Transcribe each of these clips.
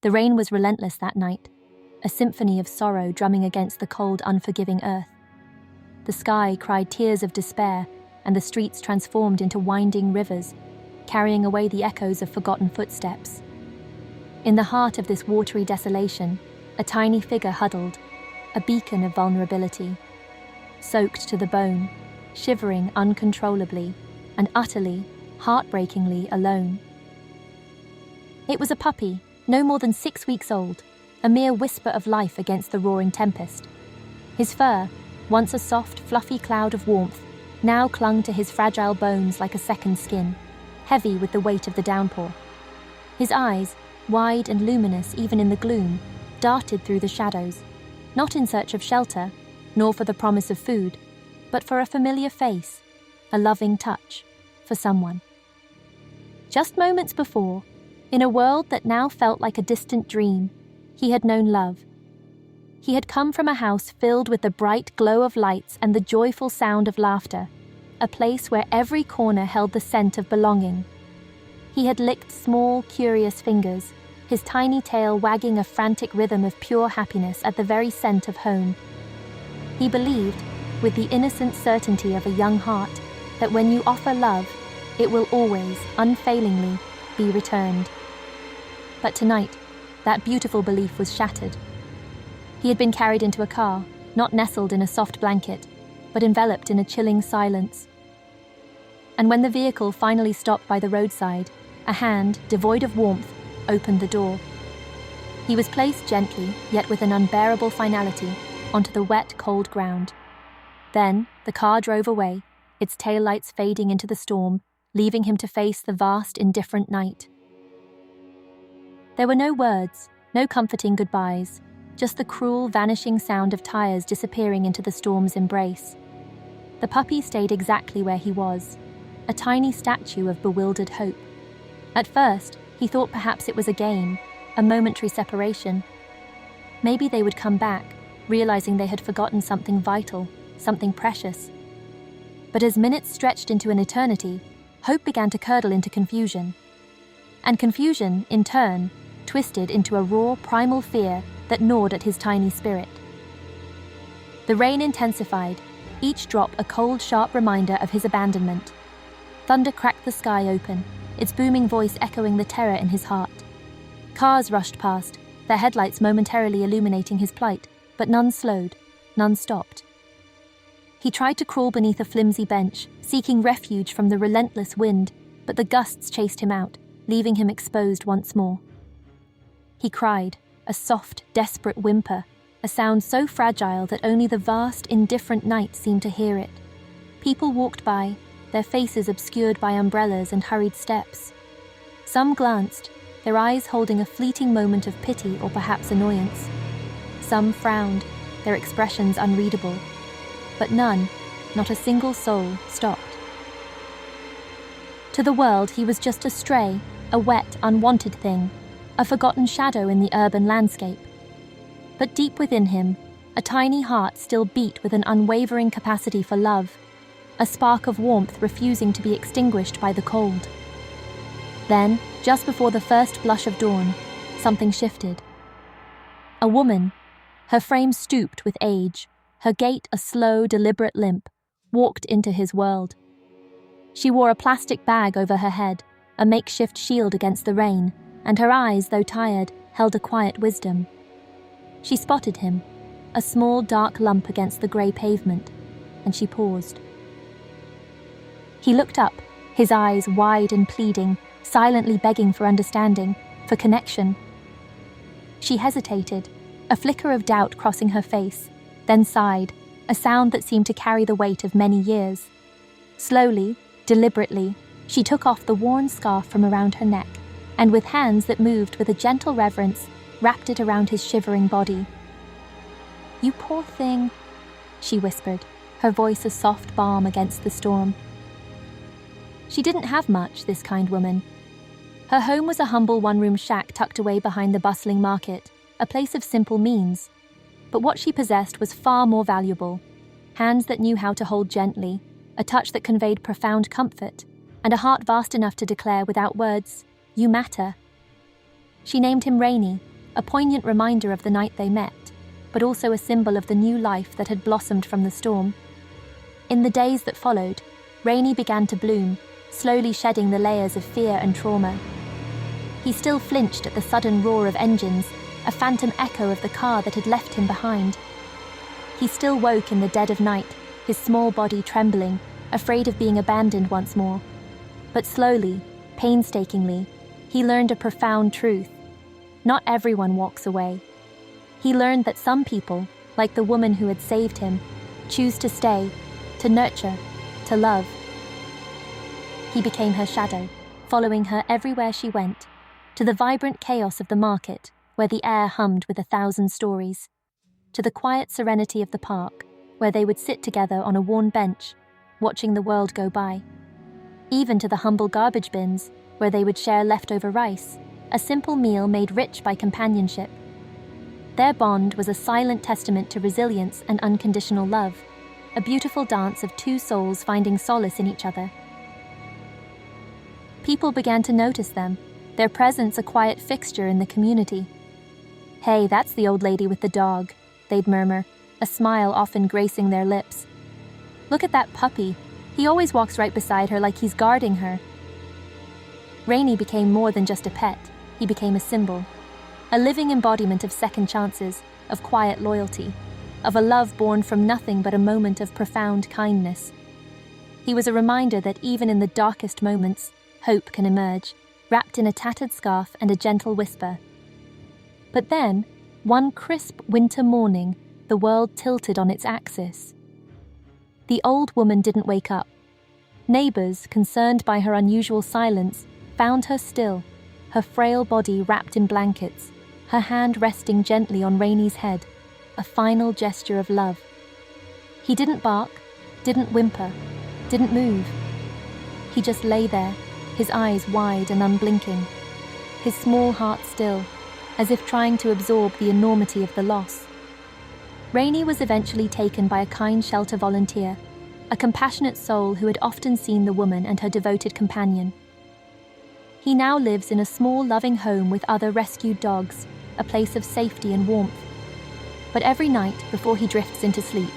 The rain was relentless that night, a symphony of sorrow drumming against the cold, unforgiving earth. The sky cried tears of despair, and the streets transformed into winding rivers, carrying away the echoes of forgotten footsteps. In the heart of this watery desolation, a tiny figure huddled, a beacon of vulnerability. Soaked to the bone, shivering uncontrollably, and utterly, heartbreakingly alone. It was a puppy, no more than 6 weeks old, a mere whisper of life against the roaring tempest. His fur, once a soft, fluffy cloud of warmth, now clung to his fragile bones like a second skin, heavy with the weight of the downpour. His eyes, wide and luminous even in the gloom, darted through the shadows, not in search of shelter, nor for the promise of food, but for a familiar face, a loving touch, for someone. Just moments before, in a world that now felt like a distant dream, he had known love. He had come from a house filled with the bright glow of lights and the joyful sound of laughter, a place where every corner held the scent of belonging. He had licked small, curious fingers, his tiny tail wagging a frantic rhythm of pure happiness at the very scent of home. He believed, with the innocent certainty of a young heart, that when you offer love, it will always, unfailingly, be returned. But tonight, that beautiful belief was shattered. He had been carried into a car, not nestled in a soft blanket, but enveloped in a chilling silence. And when the vehicle finally stopped by the roadside, a hand, devoid of warmth, opened the door. He was placed gently, yet with an unbearable finality, onto the wet, cold ground. Then the car drove away, its taillights fading into the storm, leaving him to face the vast, indifferent night. There were no words, no comforting goodbyes, just the cruel, vanishing sound of tires disappearing into the storm's embrace. The puppy stayed exactly where he was, a tiny statue of bewildered hope. At first, he thought perhaps it was a game, a momentary separation. Maybe they would come back, realizing they had forgotten something vital, something precious. But as minutes stretched into an eternity, hope began to curdle into confusion. And confusion, in turn, twisted into a raw, primal fear that gnawed at his tiny spirit. The rain intensified, each drop a cold, sharp reminder of his abandonment. Thunder cracked the sky open, its booming voice echoing the terror in his heart. Cars rushed past, their headlights momentarily illuminating his plight, but none slowed, none stopped. He tried to crawl beneath a flimsy bench, seeking refuge from the relentless wind, but the gusts chased him out, leaving him exposed once more. He cried, a soft, desperate whimper, a sound so fragile that only the vast, indifferent night seemed to hear it. People walked by, their faces obscured by umbrellas and hurried steps. Some glanced, their eyes holding a fleeting moment of pity or perhaps annoyance. Some frowned, their expressions unreadable. But none, not a single soul, stopped. To the world, he was just a stray, a wet, unwanted thing, a forgotten shadow in the urban landscape. But deep within him, a tiny heart still beat with an unwavering capacity for love, a spark of warmth refusing to be extinguished by the cold. Then, just before the first blush of dawn, something shifted. A woman, her frame stooped with age, her gait a slow, deliberate limp, walked into his world. She wore a plastic bag over her head, a makeshift shield against the rain, and her eyes, though tired, held a quiet wisdom. She spotted him, a small dark lump against the grey pavement, and she paused. He looked up, his eyes wide and pleading, silently begging for understanding, for connection. She hesitated, a flicker of doubt crossing her face, then sighed, a sound that seemed to carry the weight of many years. Slowly, deliberately, she took off the worn scarf from around her neck, and with hands that moved with a gentle reverence, wrapped it around his shivering body. "You poor thing," she whispered, her voice a soft balm against the storm. She didn't have much, this kind woman. Her home was a humble one-room shack tucked away behind the bustling market, a place of simple means. But what she possessed was far more valuable. Hands that knew how to hold gently, a touch that conveyed profound comfort, and a heart vast enough to declare without words, "You matter." She named him Rainy, a poignant reminder of the night they met, but also a symbol of the new life that had blossomed from the storm. In the days that followed, Rainy began to bloom, slowly shedding the layers of fear and trauma. He still flinched at the sudden roar of engines, a phantom echo of the car that had left him behind. He still woke in the dead of night, his small body trembling, afraid of being abandoned once more. But slowly, painstakingly, he learned a profound truth. Not everyone walks away. He learned that some people, like the woman who had saved him, choose to stay, to nurture, to love. He became her shadow, following her everywhere she went, to the vibrant chaos of the market, where the air hummed with 1,000 stories, to the quiet serenity of the park, where they would sit together on a worn bench, watching the world go by. Even to the humble garbage bins, where they would share leftover rice, a simple meal made rich by companionship. Their bond was a silent testament to resilience and unconditional love, a beautiful dance of two souls finding solace in each other. People began to notice them, their presence a quiet fixture in the community. "Hey, that's the old lady with the dog," they'd murmur, a smile often gracing their lips. "Look at that puppy. He always walks right beside her like he's guarding her." Rainy became more than just a pet. He became a symbol, a living embodiment of second chances, of quiet loyalty, of a love born from nothing but a moment of profound kindness. He was a reminder that even in the darkest moments, hope can emerge, wrapped in a tattered scarf and a gentle whisper. But then, one crisp winter morning, the world tilted on its axis. The old woman didn't wake up. Neighbors, concerned by her unusual silence, found her still, her frail body wrapped in blankets, her hand resting gently on Rainy's head, a final gesture of love. He didn't bark, didn't whimper, didn't move. He just lay there, his eyes wide and unblinking, his small heart still, as if trying to absorb the enormity of the loss. Rainy was eventually taken by a kind shelter volunteer, a compassionate soul who had often seen the woman and her devoted companion. He now lives in a small, loving home with other rescued dogs, a place of safety and warmth. But every night, before he drifts into sleep,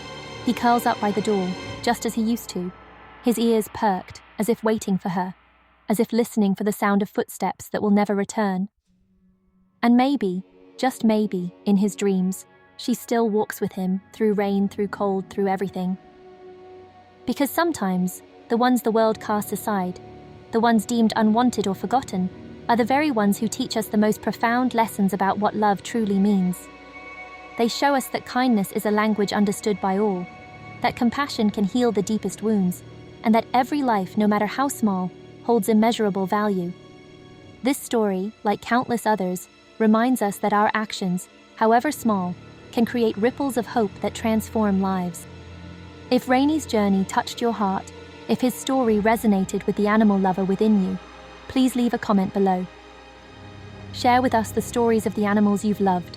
he curls up by the door, just as he used to, his ears perked, as if waiting for her, as if listening for the sound of footsteps that will never return. And maybe, just maybe, in his dreams, she still walks with him, through rain, through cold, through everything. Because sometimes, the ones the world casts aside, the ones deemed unwanted or forgotten, are the very ones who teach us the most profound lessons about what love truly means. They show us that kindness is a language understood by all, that compassion can heal the deepest wounds, and that every life, no matter how small, holds immeasurable value. This story, like countless others, reminds us that our actions, however small, can create ripples of hope that transform lives. If Rainy's journey touched your heart, if his story resonated with the animal lover within you, please leave a comment below. Share with us the stories of the animals you've loved,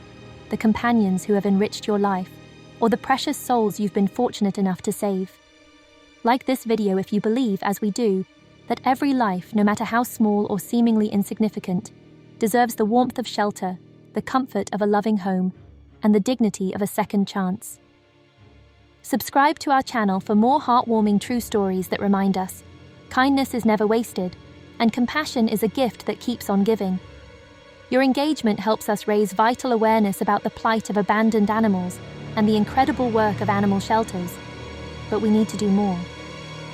the companions who have enriched your life, or the precious souls you've been fortunate enough to save. Like this video if you believe, as we do, that every life, no matter how small or seemingly insignificant, deserves the warmth of shelter, the comfort of a loving home, and the dignity of a second chance. Subscribe to our channel for more heartwarming true stories that remind us kindness is never wasted, and compassion is a gift that keeps on giving. Your engagement helps us raise vital awareness about the plight of abandoned animals and the incredible work of animal shelters. But we need to do more.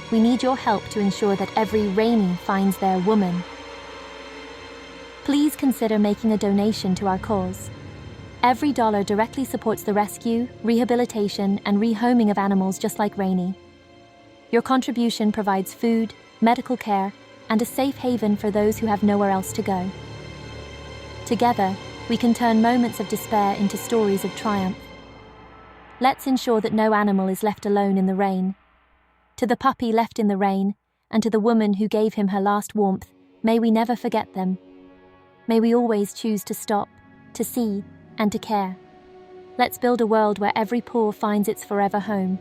We need your help to ensure that every Rainy finds their woman. Please consider making a donation to our cause. Every dollar directly supports the rescue, rehabilitation, and rehoming of animals just like Rainy. Your contribution provides food, medical care, and a safe haven for those who have nowhere else to go. Together, we can turn moments of despair into stories of triumph. Let's ensure that no animal is left alone in the rain. To the puppy left in the rain, and to the woman who gave him her last warmth, may we never forget them. May we always choose to stop, to see, and to care. Let's build a world where every paw finds its forever home.